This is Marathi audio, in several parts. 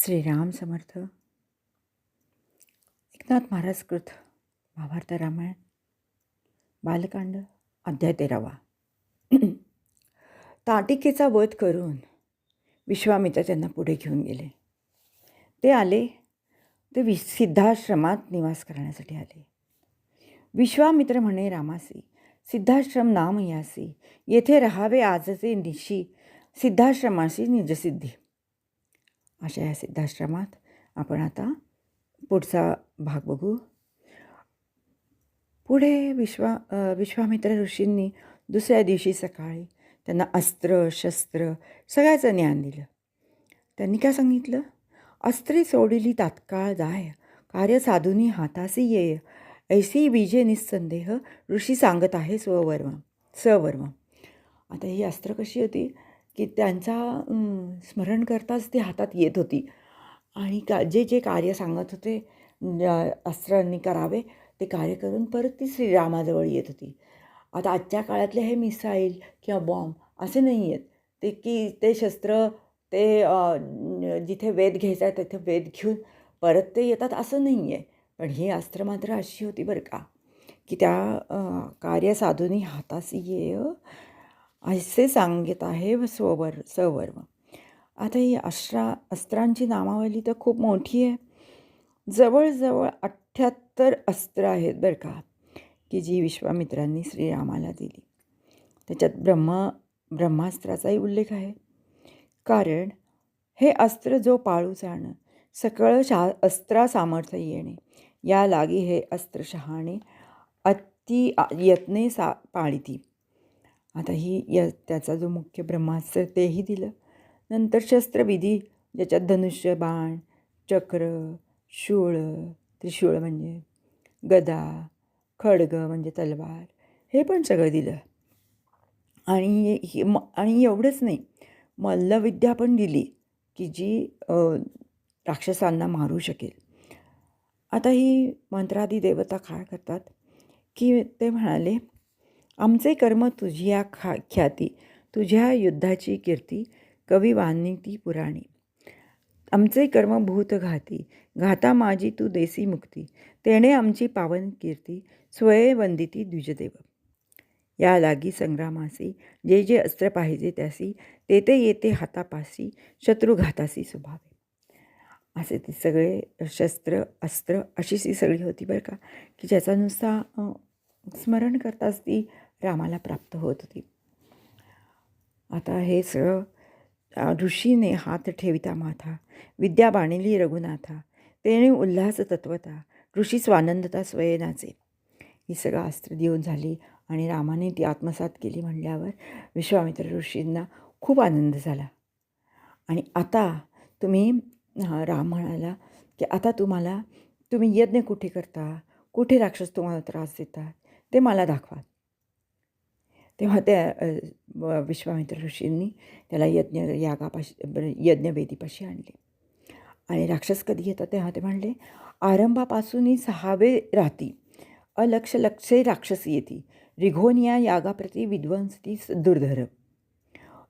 श्रीराम समर्थ. एकनाथ महाराज कृत महाभारत रामायण बालकांड अध्याय 13. ताटिकेचा वध करून विश्वामित्र त्यांना पुढे घेऊन गेले. ते आले ते सिद्धाश्रमात निवास करण्यासाठी आले. विश्वामित्र म्हणे रामासी, सिद्धाश्रम नाम यासी, येथे राहावे आजचे निशी, सिद्धाश्रमाशी निजसिद्धी. अशा या सिद्धाश्रमात आपण आता पुढचा भाग बघू. पुढे विश्वामित्र ऋषींनी दुसऱ्या दिवशी सकाळी त्यांना अस्त्र शस्त्र सगळ्याचं ज्ञान दिलं. त्यांनी काय सांगितलं? अस्त्रे सोडिली तात्काळ जाय, कार्य साधुनी हातासी येय, ऐसी बीजे निस्संदेह, ऋषी सांगत आहे सवर्म. आता ही अस्त्र कशी होती की त्यांचा स्मरण करताच ती हातात येत होती आणि जे कार्य सांगत होते अस्त्रांनी करावे ते कार्य करून परत ती श्रीरामाजवळ येत होती. आता आजच्या काळातले हे मिसाईल किंवा बॉम्ब असे नाही आहेत ते की ते शस्त्र ते जिथे वेध घ्यायचा आहे तिथे वेध घेऊन परत ते येतात असं नाही आहे. पण ही अस्त्र मात्र अशी होती बरं का की त्या कार्य साधूनी हातासी येय असे सांगत आहे सवर्म. आता ही अस्त्रांची नामावली तर खूप मोठी आहे. जवळजवळ 78 अस्त्र आहेत बरं का की जी विश्वामित्रांनी श्रीरामाला दिली. त्याच्यात ब्रह्मास्त्राचाही उल्लेख आहे. कारण हे अस्त्र जो पाळू जाणं सकळ अस्त्रा सामर्थ्य येणे, या लागी हे अस्त्र शहाणे अति यत्ने पाळिती. आता त्याचा जो मुख्य ब्रह्मास्त्र तेही दिलं. नंतर शस्त्रविधी ज्याच्यात धनुष्य बाण चक्र शूळ त्रिशूळ म्हणजे गदा खड्ग म्हणजे तलवार हे पण सगळं दिलं. आणि एवढंच नाही, मल्लविद्या पण दिली की जी राक्षसांना मारू शकेल. आता ही मंत्रादी देवता काय करतात की ते म्हणाले, आमचे कर्म तुझ्या ख्याती, तुझ्या युद्धाची कीर्ती, कवी वानिती पुराणी. आमचे कर्म भूतघाती, घाता माझी तू देसी मुक्ती, तेणे आमची पावन कीर्ती, स्वये वंदिती द्विजदेव. या लागी संग्रामासी, जे जे अस्त्र पाहिजे त्यासी, ते येते हातापासी, शत्रुघातासी स्वभावे. असे ती सगळे शस्त्र अस्त्र अशीच ती सगळी होती बरं का की ज्याचा नुसता स्मरण करताच ती रामाला प्राप्त होत होती. आता हे सगळं ऋषीने हात ठेविता माथा, विद्या बाणिली रघुनाथा, तेणे उल्हास तत्वता, ऋषी स्वानंदता स्वयनाचे. ही सगळं अस्त्र देऊन झाली आणि रामाने ती आत्मसात केली म्हणल्यावर विश्वामित्र ऋषींना खूप आनंद झाला. आणि आता तुम्ही राम म्हणाला की आता तुम्ही यज्ञ कुठे करता, कुठे राक्षस तुम्हाला त्रास देतात ते मला दाखवा. तेव्हा त्या विश्वामित्र ऋषींनी त्याला यज्ञवेदीपाशी आणले. आणि राक्षस कधी येतात तेव्हा ते म्हणले, आरंभापासूनही 6वे राती लक्षे राक्षस येती, रिघोनिया यागाप्रती विध्वंसती दुर्धर.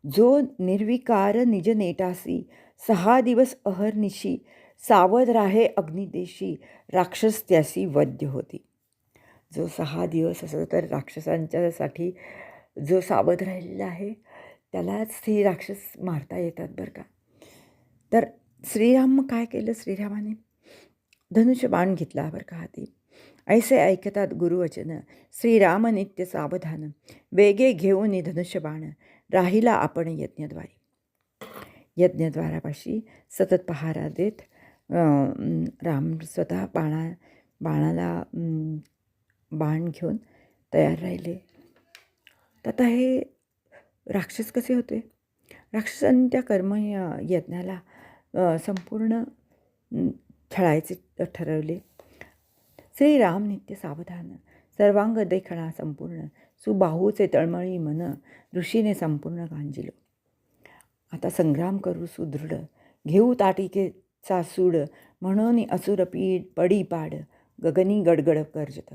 जो निर्विकार निज नेटासी, 6 दिवस अहर्निशी, सावध राहे अग्निदेशी, राक्षस त्यासी वध्य होती. जो 6 दिवस असं तर राक्षसांच्यासाठी जो सावध राहिलेला आहे त्यालाच हे राक्षस मारता येतात बरं का. तर श्रीराम काय केलं, श्रीरामाने धनुष्य बाण घेतला बरं का हाती. ऐसे ऐकतात गुरुवचन, श्रीराम नित्य सावधान, वेगे घेऊन धनुष्य बाण, राहिला आपण यज्ञद्वारी. यज्ञद्वारापाशी सतत पहारा देत राम स्वतः बाणाला बाण घेऊन तयार राहिले. तर आता हे राक्षस कसे होते? राक्षसांनी त्या यज्ञाला संपूर्ण छळायचे ठरवले. श्रीराम नित्य सावधान, सर्वांग देखणा संपूर्ण, सुबाहूचे तळमळी मन, ऋषीने संपूर्ण गांजिलो. आता संग्राम करू सुदृढ, घेऊ ताटिकेचा सूड, म्हणून असुर पडी पाड, गगनी गडगड गर्जत.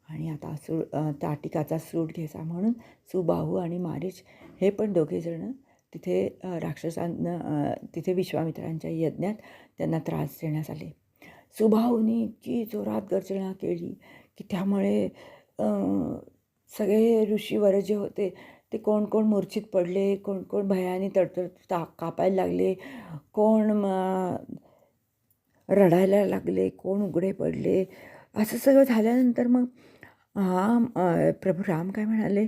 आणि आता ताटिकाचा सूड घ्यायचा म्हणून सुबाहू आणि मारीच हे पण दोघेजणं तिथे राक्षसांना तिथे विश्वामित्रांच्या यज्ञात त्यांना त्रास देण्यात आले. सुबाहूने इतकी जोरात गर्जना केली की त्यामुळे सगळे ऋषीवर जे होते ते कोण कोण मूर्छित पडले, कोण कोण भयाने तडतड कापायला लागले, कोण रडायला लागले, कोण उघडे पडले. असं सगळं झाल्यानंतर मग प्रभू राम काय म्हणाले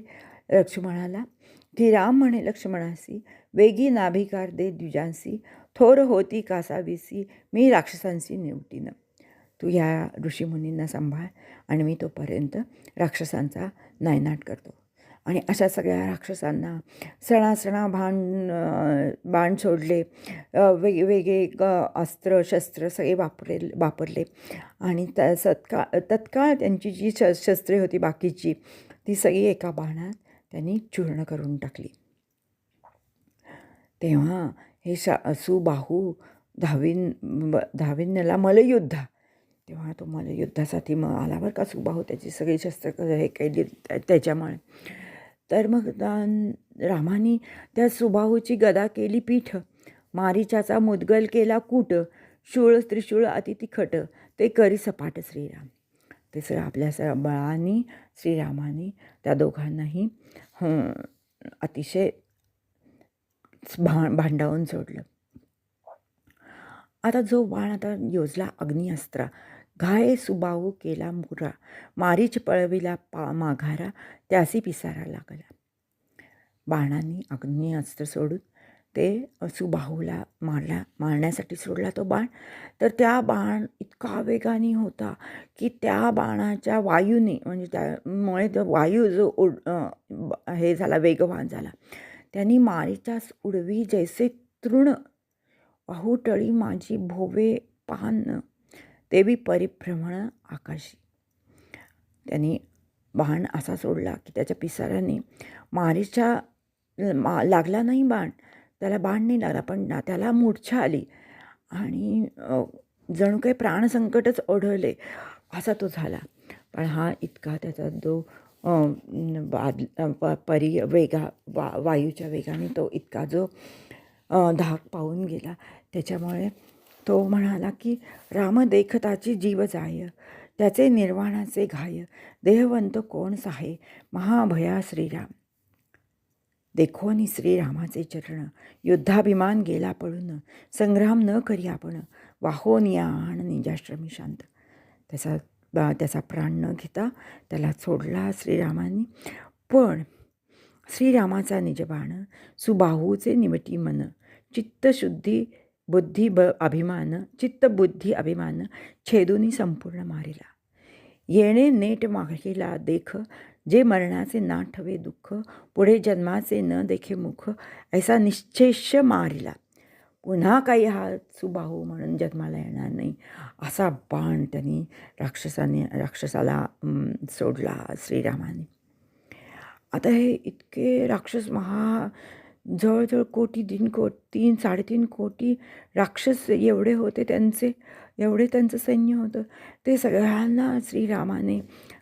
लक्ष्मणाला की राम म्हणे लक्ष्मणासी, वेगी नाभिकार दे द्विजांसी, थोर होती कासावीसी, मी राक्षसांशी निवटीनं. तू या ऋषीमुनींना सांभाळ आणि मी तोपर्यंत राक्षसांचा नायनाट करतो. आणि अशा सगळ्या राक्षसांना सणासणा बाण सोडले, वेगवेगळे अस्त्र शस्त्र सगळे वापरले आणि तत्काळ त्यांची जी शस्त्रे होती बाकीची ती सगळी एका बाणात त्यांनी चूर्ण करून टाकली. तेव्हा हे सुबाहू धाविन्यला मल्लयुद्धा, तेव्हा तो मल्लयुद्धासाठी मग आला बरं का सुबाहू, त्याची सगळी शस्त्र हे केली त्याच्यामुळे. तर मग रामाने त्या सुबाहूची गदा केली पीठ, मारीचाचा मुदगल केला कूट, शूळ त्रिशूळ अति तिखट, ते करी सपाट श्रीराम. ते सगळं आपल्या बळाने श्रीरामाने त्या दोघांनाही अतिशय भांडावून सोडलं. आता जो बाण आता योजला अग्निअस्त्रा, घाय सुबाहू केला मुरा, मारीच पळविला माघारा, त्यासी पिसारा लागला. बाणांनी अग्निअस्त्र सोडून ते सुबाहूला मारण्यासाठी सोडला तो बाण. तर त्या बाण इतका वेगाने होता की त्या बाणाच्या वायूने, म्हणजे त्यामुळे तो वायू जो हे झाला वेगवान झाला, त्यांनी मारीचास उडवी जैसे तृण, वाहुटळी माझी भोवे पान, देवी परिभ्रमण आकाशी. त्यांनी बाण असा सोडला की त्याच्या पिसाऱ्याने मारीच्या लागला नाही बाण, त्याला बाण नाही लागला, पण त्याला मूर्छा आली आणि जणू काही प्राणसंकटच ओढवले असा तो झाला. पण हा इतका त्याचा जो वायूच्या वेगाने तो इतका जो धाक पाहून गेला, त्याच्यामुळे तो म्हणाला की राम देखताची जीव जाय, त्याचे निर्वाणाचे घाय, देहवंत कोण साहे, महाभया श्रीराम. देखोनी श्रीरामाचे चरण, युद्धाभिमान गेला पळून, संग्राम न करी आपण, वाहोनिया आण निजाश्रमी शांत. त्याचा प्राण न घेता त्याला सोडला श्रीरामाने. पण श्रीरामाचा निजबाण सुबाहूचे निवटी मन, चित्तशुद्धी बुद्धी चित्तबुद्धी अभिमान, छेदुनी संपूर्ण मारिला. येणे नेट मागेला देख, जे मरणाचे ना ठवे दुःख, पुढे जन्माचे न देखे मुख, ऐसा निश्चेष मारिला. पुन्हा काही हा सुबाहू म्हणून जन्माला येणार नाही असा बाण त्यांनी राक्षसाला सोडला श्रीरामाने. आता हे इतके राक्षस जवळजवळ कोटी 3-3.5 कोटी राक्षस एवढे होते, त्यांचं सैन्य होतं. ते सगळ्यांना श्रीरामाने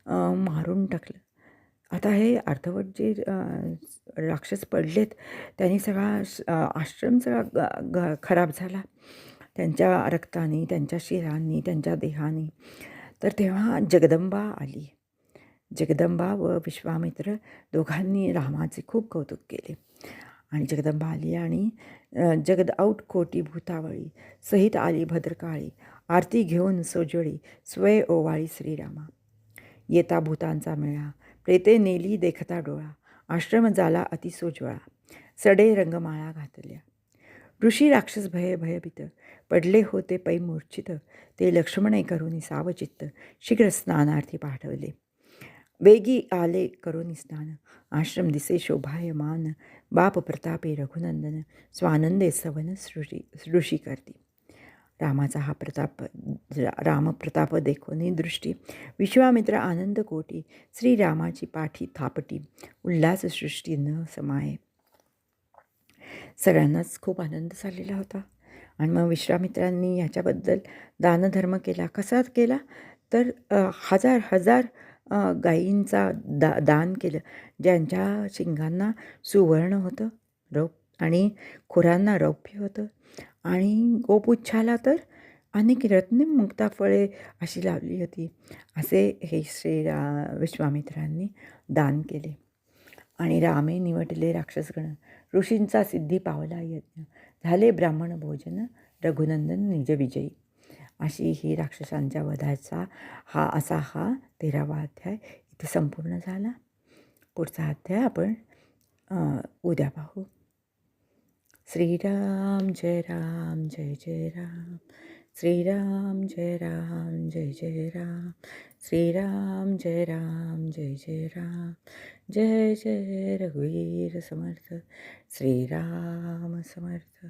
मारून टाकलं. आता हे अर्धवट जे राक्षस पडलेत त्यांनी सगळा आश्रम सगळा खराब झाला त्यांच्या रक्ताने, त्यांच्या शिरांनी, त्यांच्या देहाने. तर तेव्हा जगदंबा आली. जगदंबा व विश्वामित्र दोघांनी रामाचे खूप कौतुक केले. आणि जगदंबा आली आणि जगद औट कोटी भूतावळी, सहित आली भद्रकाळी, आरती घेऊन सोज्वळी, स्वय ओवाळी श्रीरामा. येता भूतांचा मेळा, प्रेते नेली देखता डोळा, आश्रम झाला अति सोज्वळा, सडे रंगमाळा घातल्या. ऋषी राक्षस भयभीत, पडले होते पै मूर्छित, ते लक्ष्मणे करुनी सावचित्त, शीघ्र स्नानार्थी पाठवले. वेगी आले करुनी स्नान, आश्रम दिसे शोभायमान, बाप प्रतापे रघुनंदन, स्वानंदे सवन ऋषी करती. रामाचा हा रामप्रताप देखोनी दृष्टी, विश्वामित्र आनंद कोटी, श्रीरामाची पाठी थापटी, उल्हास सृष्टी न समाये. सगळ्यांनाच खूप आनंद झालेला होता. आणि मग विश्वामित्रांनी ह्याच्याबद्दल दानधर्म केला. कसा केला तर हजार गायींचा दान केलं, ज्यांच्या शिंगांना सुवर्ण होतं, आणि खुरांना रौप्य होतं आणि गोपुच्छाला तर अनेक रत्ने मुक्ताफळे अशी लावली होती. असे हे विश्वामित्रांनी दान केले. आणि रामे निवटले राक्षसगण, ऋषींचा सिद्धी पावला यज्ञ, झाले ब्राह्मण भोजन, रघुनंदन निज विजयी. अशी ही राक्षसांच्या वधाचा हा 13वा अध्याय इथे संपूर्ण झाला. पुढचा अध्याय आपण उद्या पाहू. श्रीराम जय राम जय जय राम. श्रीराम जय राम जय जय राम. श्रीराम जय राम जय जय राम. जय जय रघुवीर समर्थ. श्रीराम समर्थ.